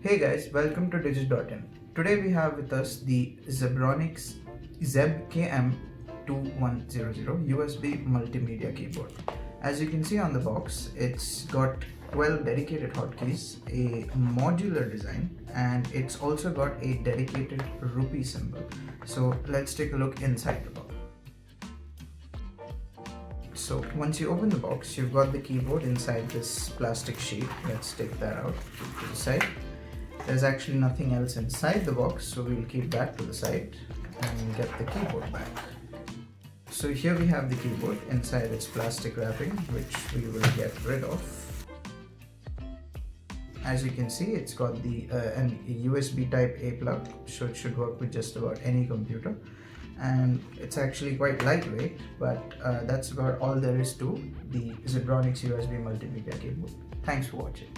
Hey guys, welcome to Digit.in. Today we have with us the Zebronics Zeb KM2100 USB Multimedia keyboard. As you can see on the box, it's got 12 dedicated hotkeys, a modular design, and it's also got a dedicated rupee symbol. So let's take a look inside the box. So once you open the box, you've got the keyboard inside this plastic sheet. Let's take that out to the side. There's actually nothing else inside the box, so we'll keep that to the side and get the keyboard back. So here we have the keyboard inside its plastic wrapping, which we will get rid of. As you can see, it's got the an USB type A plug, so it should work with just about any computer. And it's actually quite lightweight, but that's about all there is to the Zebronics USB Multimedia keyboard. Thanks for watching.